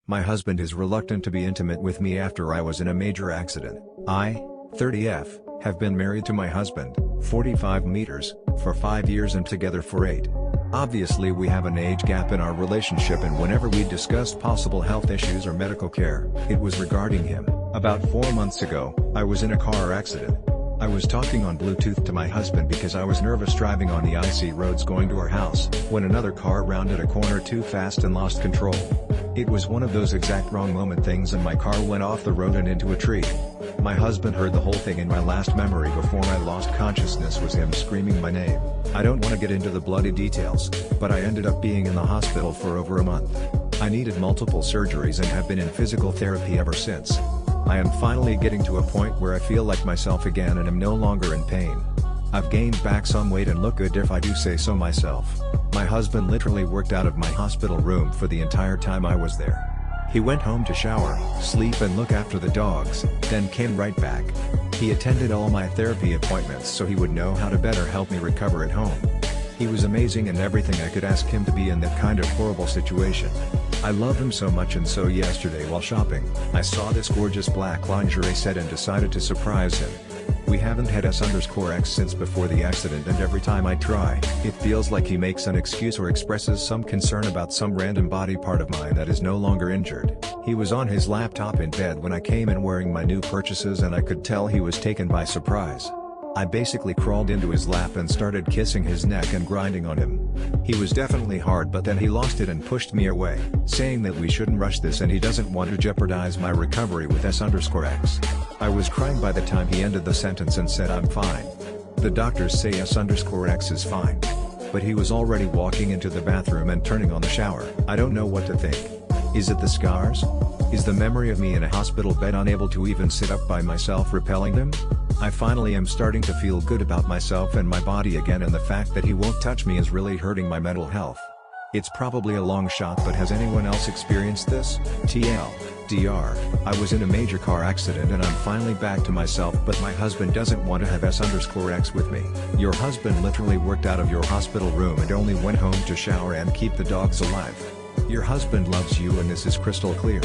My husband is reluctant to be intimate with me after I was in a major accident. I, 30F, have been married to my husband, 45 meters, for 5 years and together for 8. Obviously we have an age gap in our relationship, and whenever we discussed possible health issues or medical care, it was regarding him. About 4 months ago, I was in a car accident. I was talking on Bluetooth to my husband because I was nervous driving on the icy roads going to our house, when another car rounded a corner too fast and lost control. It was one of those exact wrong moment things and my car went off the road and into a tree. My husband heard the whole thing, and my last memory before I lost consciousness was him screaming my name. I don't want to get into the bloody details, but I ended up being in the hospital for over a month. I needed multiple surgeries and have been in physical therapy ever since. I am finally getting to a point where I feel like myself again and am no longer in pain. I've gained back some weight and look good if I do say so myself. My husband literally worked out of my hospital room for the entire time I was there. He went home to shower, sleep and look after the dogs, then came right back. He attended all my therapy appointments so he would know how to better help me recover at home. He was amazing and everything I could ask him to be in that kind of horrible situation. I love him so much, and so yesterday while shopping, I saw this gorgeous black lingerie set and decided to surprise him. We haven't had S_X since before the accident, and every time I try, it feels like he makes an excuse or expresses some concern about some random body part of mine that is no longer injured. He was on his laptop in bed when I came in wearing my new purchases, and I could tell he was taken by surprise. I basically crawled into his lap and started kissing his neck and grinding on him. He was definitely hard, but then he lost it and pushed me away, saying that we shouldn't rush this and he doesn't want to jeopardize my recovery with S_X. I was crying by the time he ended the sentence and said I'm fine. The doctors say S_X is fine. But he was already walking into the bathroom and turning on the shower. I don't know what to think. Is it the scars? Is the memory of me in a hospital bed unable to even sit up by myself repelling them? I finally am starting to feel good about myself and my body again, and the fact that he won't touch me is really hurting my mental health. It's probably a long shot, but has anyone else experienced this? TLDR, I was in a major car accident and I'm finally back to myself, but my husband doesn't want to have S_X with me. Your husband literally worked out of your hospital room and only went home to shower and keep the dogs alive. Your husband loves you and this is crystal clear.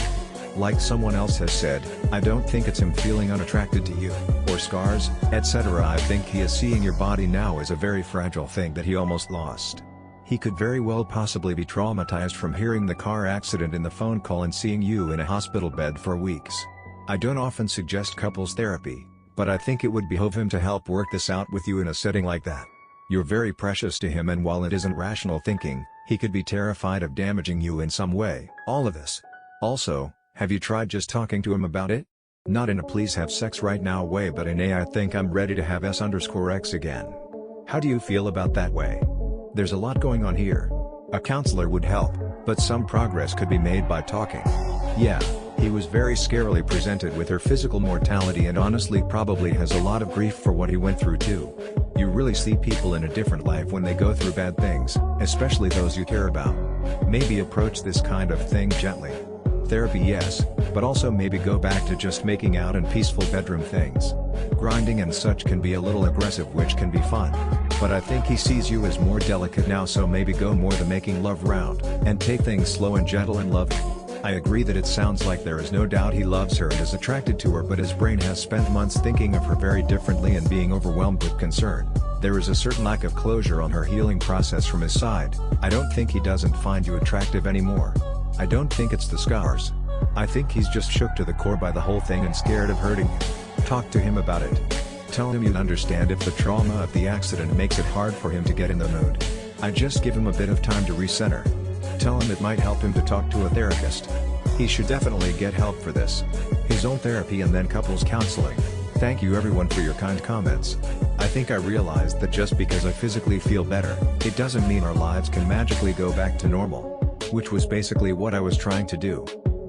Like someone else has said, I don't think it's him feeling unattracted to you, or scars, etc. I think he is seeing your body now as a very fragile thing that he almost lost. He could very well possibly be traumatized from hearing the car accident in the phone call and seeing you in a hospital bed for weeks. I don't often suggest couples therapy, but I think it would behove him to help work this out with you in a setting like that. You're very precious to him, and while it isn't rational thinking, he could be terrified of damaging you in some way. All of this. Also, have you tried just talking to him about it? Not in a please have sex right now way, but in a I think I'm ready to have S_X again. How do you feel about that way? There's a lot going on here. A counselor would help, but some progress could be made by talking. Yeah, he was very scarily presented with her physical mortality and honestly probably has a lot of grief for what he went through too. You really see people in a different life when they go through bad things, especially those you care about. Maybe approach this kind of thing gently. Therapy yes, but also maybe go back to just making out and peaceful bedroom things. Grinding and such can be a little aggressive, which can be fun. But I think he sees you as more delicate now, so maybe go more the making love round, and take things slow and gentle and loving. I agree that it sounds like there is no doubt he loves her and is attracted to her, but his brain has spent months thinking of her very differently and being overwhelmed with concern. There is a certain lack of closure on her healing process from his side. I don't think he doesn't find you attractive anymore. I don't think it's the scars. I think he's just shook to the core by the whole thing and scared of hurting you. Talk to him about it. Tell him you'd understand if the trauma of the accident makes it hard for him to get in the mood. I just give him a bit of time to recenter. Tell him it might help him to talk to a therapist. He should definitely get help for this. His own therapy and then couples counseling. Thank you everyone for your kind comments. I think I realized that just because I physically feel better, it doesn't mean our lives can magically go back to normal. Which was basically what I was trying to do.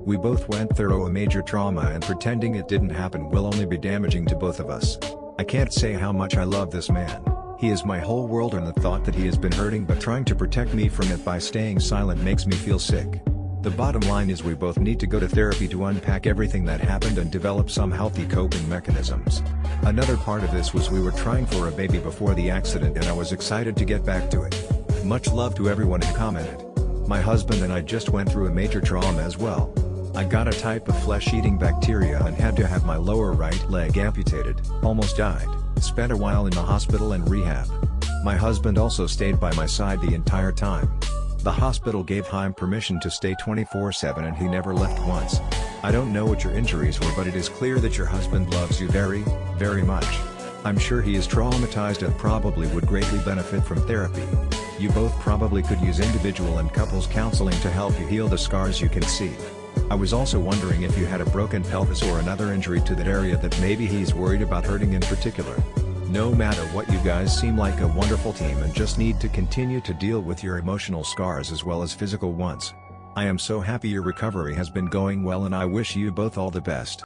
We both went through a major trauma, and pretending it didn't happen will only be damaging to both of us. I can't say how much I love this man. He is my whole world, and the thought that he has been hurting but trying to protect me from it by staying silent makes me feel sick. The bottom line is we both need to go to therapy to unpack everything that happened and develop some healthy coping mechanisms. Another part of this was we were trying for a baby before the accident, and I was excited to get back to it. Much love to everyone who commented. My husband and I just went through a major trauma as well. I got a type of flesh-eating bacteria and had to have my lower right leg amputated, almost died, spent a while in the hospital and rehab. My husband also stayed by my side the entire time. The hospital gave him permission to stay 24/7 and he never left once. I don't know what your injuries were, but it is clear that your husband loves you very, very much. I'm sure he is traumatized and probably would greatly benefit from therapy. You both probably could use individual and couples counseling to help you heal the scars you conceive. I was also wondering if you had a broken pelvis or another injury to that area that maybe he's worried about hurting in particular. No matter what, you guys seem like a wonderful team and just need to continue to deal with your emotional scars as well as physical ones. I am so happy your recovery has been going well and I wish you both all the best.